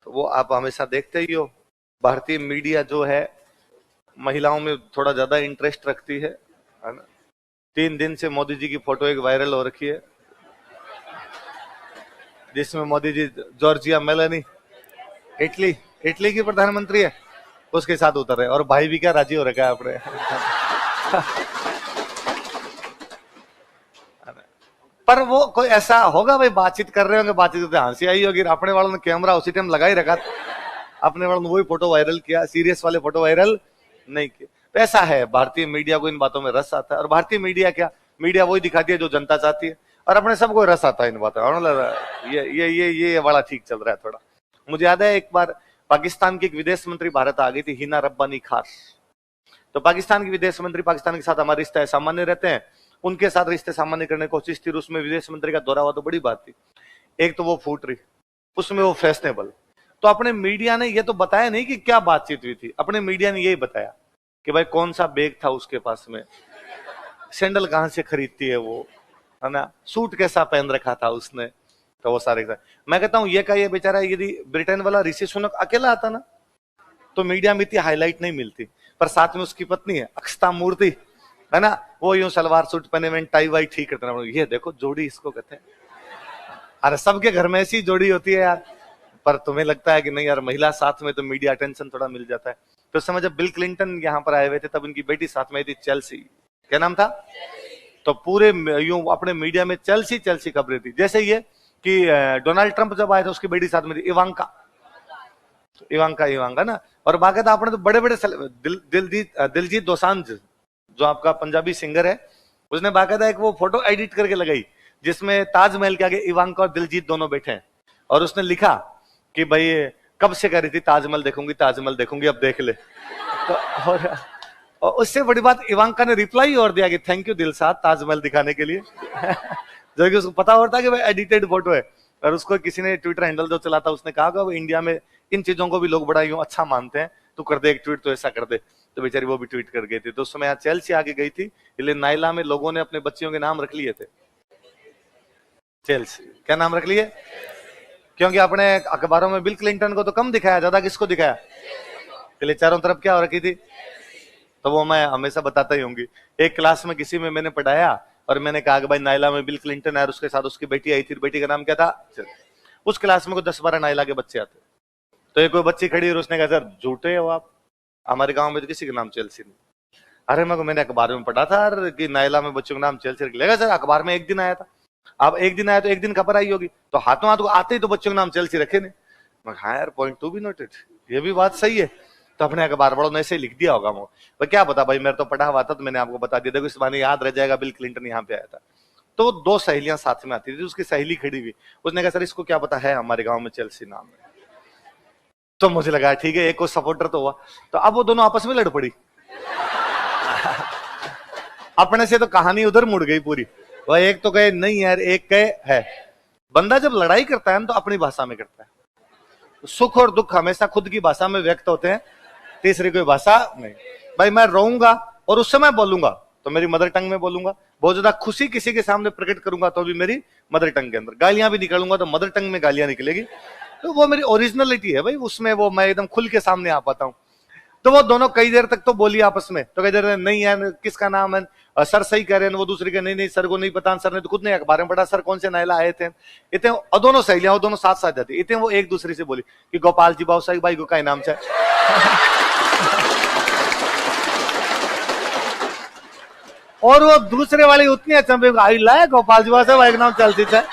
तो वो आप हमेशा देखते ही हो, भारतीय मीडिया जो है महिलाओं में थोड़ा ज्यादा इंटरेस्ट रखती है ना। 3 दिन से मोदी जी की फोटो एक वायरल हो रखी है, जिसमें Modi ji Giorgia Meloni Italy Italy की प्रधानमंत्री है, उसके साथ उतर रहे, और भाई भी क्या राजी हो रखा है अपने। पर वो कोई ऐसा होगा भाई, बातचीत कर रहे होंगे, बातचीत करते हंसी आई होगी, अपने वालों ने कैमरा उसी टाइम लगा ही रखा, अपने वालों ने वही फोटो वायरल किया, सीरियस वाले फोटो वायरल नहीं किए। तो ऐसा है, भारतीय मीडिया को इन बातों में रस आता है, और भारतीय मीडिया क्या, मीडिया वही दिखाती है जो जनता चाहती है, और अपने सबको रस आता है इन बातों में। ये बड़ा ठीक चल रहा है थोड़ा। मुझे याद है एक बार पाकिस्तान की एक विदेश मंत्री भारत आ गई थी, हिना रब्बानी खान। तो पाकिस्तान की विदेश मंत्री, पाकिस्तान के साथ हमारे रिश्ते सामान्य रहते हैं, उनके साथ रिश्ते सामान्य करने की कोशिश थी, उसमें विदेश मंत्री का दौरा हुआ तो बड़ी बात थी। एक तो वो फूट रही, उसमें वो फैशनेबल। तो अपने मीडिया ने ये तो बताया नहीं कि क्या बातचीत हुई थी, अपने मीडिया ने यही बताया कि भाई कौन सा बैग था उसके पास में, सैंडल कहां से खरीदती है वो, है ना, सूट कैसा पहन रखा था उसने। तो वो सारे मैं कहता हूं ये बेचारा यदि ब्रिटेन वाला ऋषि सुनक अकेला आता ना तो मीडिया में इतनी हाईलाइट नहीं मिलती, पर साथ में उसकी पत्नी है अक्षता मूर्ति, है ना, वो यूं सलवार सूट पहने में टाई वाई ठीक करते ना, ये देखो जोड़ी इसको कहते हैं। अरे सबके घर में ऐसी जोड़ी होती है यार, पर तुम्हें लगता है कि नहीं यार महिला साथ में तो मीडिया अटेंशन थोड़ा मिल जाता है। तो समय जब बिल क्लिंटन यहाँ पर आए हुए थे तब इनकी बेटी साथ में आई थी, चेल्सी, क्या नाम था, तो पूरे यूं अपने मीडिया में चेल्सी चेल्सी खबरें थी। जैसे ये कि डोनाल्ड ट्रंप जब आए थे उसकी बेटी साथ में थी, इवांका इवांका ना। और बाकायदा आपने तो बड़े बड़े दिलजीत दोसांझ जो आपका पंजाबी सिंगर है, उसने बाकायदा एक वो फोटो एडिट करके लगाई जिसमें ताजमहल के आगे इवांका और दिलजीत दोनों बैठे हैं, और उसने लिखा कि भाई कब से कह रही थी ताजमहल देखूंगी अब देख ले। तो और उससे बड़ी बात इवांका ने रिप्लाई और दिया कि थैंक यू दिल साहब ताजमहल दिखाने के लिए। जो कि उसको पता होता है कि भाई एडिटेड फोटो है, और उसको किसी ने ट्विटर हैंडल जो चलाता उसने कहा कि इंडिया में इन चीजों को भी लोग बड़ा यूं अच्छा मानते हैं, तू कर दे एक ट्वीट तो ऐसा कर दे। तो बेचारी वो भी ट्वीट कर गई थी। तो उस समय यहाँ चेल्सी आगे गई थी, इसलिए नाइला में लोगों ने अपने बच्चियों के नाम रख लिए थे चेल्सी। क्या नाम रख लिए? क्योंकि अपने अखबारों में बिल क्लिंटन को तो कम दिखाया, ज्यादा किसको दिखाया, इसलिए चारों तरफ क्या हो रखी थी। तो वो मैं हमेशा बताता ही होंगी। एक क्लास में किसी में मैंने पढ़ाया और मैंने कहा कि भाई नाइला में बिल क्लिंटन है और उसके साथ उसकी बेटी आई थी, बेटी का नाम क्या था। उस क्लास में कोई 10-12 नाइला के बच्चे आते, तो एक कोई बच्ची खड़ी और उसने कहा सर झूठे हो आप, हमारे गांव में तो किसी का नाम चेल्सी नहीं। अरे मैंने अखबार में पढ़ा था कि नाइला में बच्चों का नाम चेल्सी रख। सर अखबार में एक दिन आया था, अब एक दिन आया तो एक दिन खबर आई होगी, तो हाथों हाथ आते ही तो बच्चों का नाम चेल्सी रखे नहीं। मैं हाँ यार पॉइंट टू बी नोटेड, ये भी बात सही है। तो अपने अखबार वालों ने ऐसे लिख दिया होगा वो, क्या पता भाई, मेरे तो पढ़ा हुआ था तो मैंने आपको बता दिया, देखो इस बार याद रह जाएगा बिल क्लिंटन यहाँ पे आया था। तो 2 सहेलियां साथ में आती थी, उसकी सहेली खड़ी हुई, उसने कहा सर इसको क्या पता है हमारे गांव में चेल्सी नाम है। तो मुझे लगा ठीक है एक को सपोर्टर तो हुआ। तो अब वो दोनों आपस में लड़ पड़ी। अपने से तो कहानी उधर मुड़ गई पूरी। वह एक तो कहे नहीं यार, एक कहे है। बंदा जब लड़ाई करता है ना तो अपनी भाषा में करता है, सुख और दुख हमेशा खुद की भाषा में व्यक्त होते हैं, तीसरी कोई भाषा नहीं। भाई मैं रोऊंगा और उस समय बोलूंगा तो मेरी मदर टंग में बोलूंगा, बहुत ज्यादा खुशी किसी के सामने प्रकट करूंगा तो भी मेरी मदर टंग के अंदर, गालियां भी निकालूंगा तो मदर टंग में गालियां निकलेगी। तो वो मेरी ओरिजिनलिटी है भाई, उसमें वो मैं एकदम खुल के सामने आ पाता हूँ। तो वो दोनों कई देर तक तो बोली आपस में, तो कई देर नहीं है किसका नाम है, सर सही कह रहे हैं, वो दूसरे के नहीं सर को नहीं पता, सर ने तो खुद नहीं अखबार में पढ़ा, सर कौन से नाइला आए थे इतने। और दोनों सहेलियां वो दोनों साथ साथ जाती इतने, वो एक दूसरे से बोली कि गोपाल जी बाबू साहब भाई को का नाम है। और वो दूसरे वाली उतनी अचंभे आई लाए गोपाल जी बाबू साहब भाई का नाम चलती है।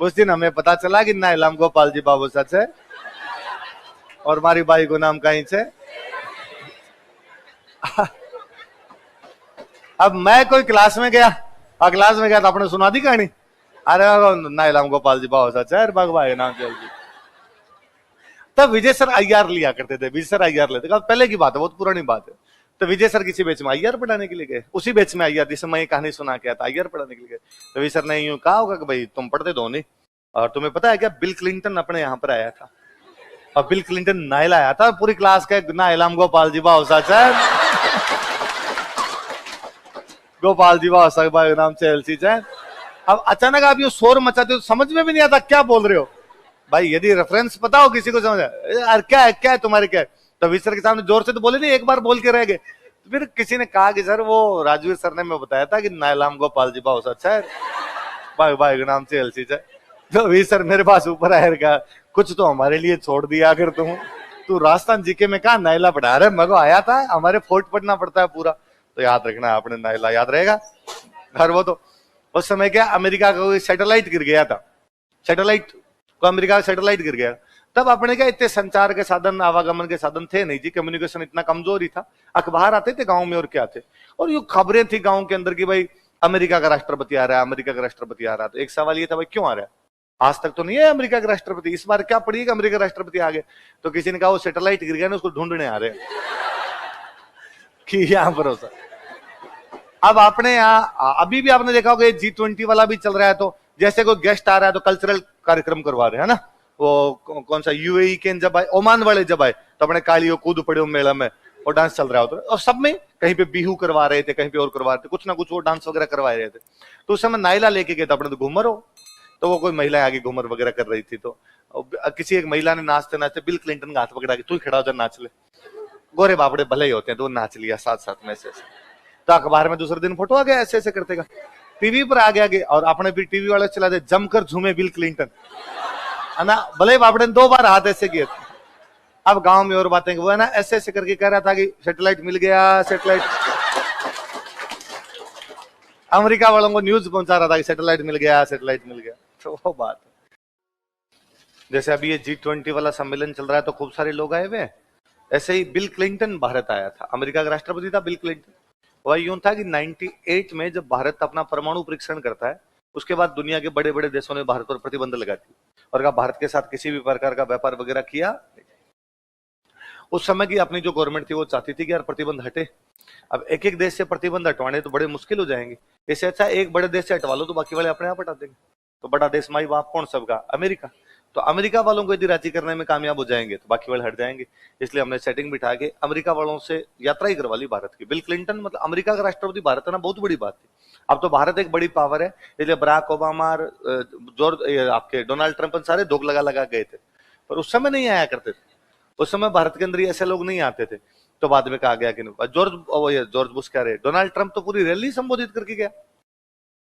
उस दिन हमें पता चला कि नाइला गोपाल जी बाबू सच है और हमारी बाई को नाम कहीं से। अब मैं कोई क्लास में गया तो आपने सुना दी कहानी, अरे नाइलाम गोपाल जी बाबू सच है भाई नाम चलती। तब विजय सर आईआर लिया करते थे, विजय सर आईआर लेते, पहले की बात है, बहुत पुरानी बात है। तो विजय सर किसी बैच में आईआर पढ़ाने के लिए गए, उसी बैच में आईआर जिसमें मैं ये कहानी सुना के आता, आईआर पढ़ाने के लिए गए। तो विजय सर ने यूं कहा होगा कि भाई तुम पढ़ते तो नहीं, और तुम्हें पता है क्या बिल क्लिंटन अपने यहाँ पर आया था, और बिल क्लिंटन नाइला आया था, पूरी क्लास के नाइलाम गोपाल जी बाबू सच है, गोपाल जी बाबू साहब भाई नाम चेल्सी है। अब अचानक आप ये शोर मचाते हो, समझ में भी नहीं आता क्या बोल रहे हो। भाई यदि रेफरेंस पता हो किसी को, समझ यार क्या है तुम्हारे, क्या है? तो विसर के सामने जोर से तो बोले नहीं, एक बार बोल के रह गए। तो फिर किसी ने कहा कि सर वो राजवीर सर ने मैं बताया था कि नायलाम गोपाल जी बहुत अच्छा है, भाई भाई के नाम से एलसी है। तो वी सर मेरे पास ऊपर आयर का, कुछ तो हमारे लिए छोड़ दिया अगर तू राजस्थान जीके में कहा नायला पढ़ा रहे, मगो आया था हमारे फोर्ट पढ़ना पड़ता है पूरा, तो याद रखना आपने नायला याद रहेगा। और वो तो उस समय क्या अमेरिका का कोई सैटेलाइट गिर गया था, सैटेलाइट को अमेरिका का सैटेलाइट गिर गया, तब अपने क्या इतने संचार के साधन आवागमन के साधन थे नहीं जी, कम्युनिकेशन इतना कमजोर ही था। अखबार आते थे गांव में और क्या थे, और ये खबरें थी गांव के अंदर की भाई अमेरिका का राष्ट्रपति आ रहा है, अमेरिका का राष्ट्रपति आ रहा है। तो एक सवाल ये था भाई क्यों आ रहा है, आज तक तो नहीं है अमेरिका के राष्ट्रपति, इस बार क्या पड़ी कि अमेरिका राष्ट्रपति आ गए। तो किसी ने कहा वो सैटेलाइट गिर गया ना, उसको ढूंढने आ रहे कि यहाँ भरोसा। अब आपने यहाँ अभी भी आपने देखा होगा G20 वाला भी चल रहा है, तो जैसे कोई गेस्ट आ रहा है तो कल्चरल कार्यक्रम करवा रहे हैं ना, वो कौन सा यूएई के जब आए, ओमान वाले जब आए तो अपने कालियो कूद पड़े मेला में और डांस चल रहा होता है, और सब में कहीं पे बिहू करवा रहे थे, कहीं पे और करवा रहे थे, कुछ ना कुछ वो डांस वगैरह करवा रहे थे। तो उस समय नाइला लेके गए थे अपने, तो घूमर हो, तो वो कोई महिला आगे घूमर वगैरह कर रही थी, तो किसी एक महिला ने नाचते नाचते बिल क्लिंटन का हाथ पकड़ा के तू खड़ा हो जा नाच ले, गोरे बापड़े भले ही होते हैं, तो वो नाच लिया साथ साथ में ऐसे। तो अखबार में दूसरे दिन फोटो आ गया ऐसे ऐसे करते का, टीवी पर आ गया और आपने भी टीवी वाले चला दे जमकर झूमे बिल क्लिंटन, है ना, भले बापड़े ने 2 बार हाथ ऐसे किए। अब गांव में और बातें, वो है ना ऐसे ऐसे करके कह रहा था कि सैटेलाइट मिल गया, सैटेलाइट अमेरिका वालों को न्यूज पहुंचा रहा था कि सैटेलाइट मिल गया, सैटेलाइट मिल गया। तो वो बात जैसे अभी ये G20 वाला सम्मेलन चल रहा है तो खूब सारे लोग आए हुए, ऐसे ही बिल क्लिंटन भारत आया था, अमेरिका का राष्ट्रपति था बिल क्लिंटन। वह यूं था कि 98 में जब भारत अपना परमाणु परीक्षण करता है, उसके बाद दुनिया के बड़े बड़े देशों ने भारत पर प्रतिबंध लगा दी और कहा भारत के साथ किसी भी प्रकार का व्यापार वगैरह किया। उस समय की अपनी जो गवर्नमेंट थी वो चाहती थी कि यार प्रतिबंध हटे। अब एक एक देश से प्रतिबंध हटवाने तो बड़े मुश्किल हो जाएंगे, इससे अच्छा एक बड़े देश से हटवा लो तो बाकी वाले अपने आप हटा देंगे। तो बड़ा देश माई बाप कौन सबका, अमेरिका। तो अमेरिका वालों को यदि राजी करने में कामयाब हो जाएंगे तो बाकी वाले हट जाएंगे। इसलिए हमने सेटिंग बिठा के अमेरिका वालों से यात्रा ही करवा ली भारत की। बिल क्लिंटन मतलब अमेरिका का राष्ट्रपति भारत है ना, बहुत बड़ी बात थी। अब तो भारत एक बड़ी पावर है, इसलिए बराक ओबामा आपके डोनाल्ड ट्रंप सारे धोख लगा लगा गए थे, पर उस समय नहीं आया करते थे। उस समय भारत के अंदर ऐसे लोग नहीं आते थे। तो बाद में कहा गया कि जॉर्ज बुश कह रहे, डोनाल्ड ट्रंप तो पूरी रैली संबोधित करके गया।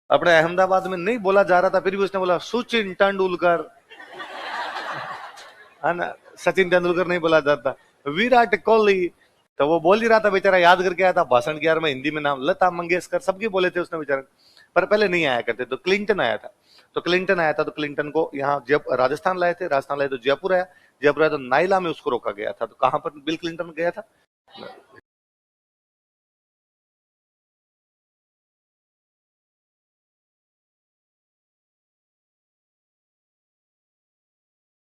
अपने अहमदाबाद में नहीं बोला जा रहा था, फिर भी उसने बोला सचिन तेंदुलकर, है ना, सचिन तेंदुलकर नहीं बोला जाता, विराट कोहली। तो वो बोल ही रहा था बेचारा, याद करके आया था भाषण की, यार मैं हिंदी में नाम, लता मंगेशकर, सबके बोले थे उसने बेचारा, पर पहले नहीं आया करते। तो क्लिंटन आया था, तो क्लिंटन को यहाँ राजस्थान लाए थे, तो जयपुर आया, तो नाइला में उसको रोका गया था। तो कहां पर बिल क्लिंटन गया था,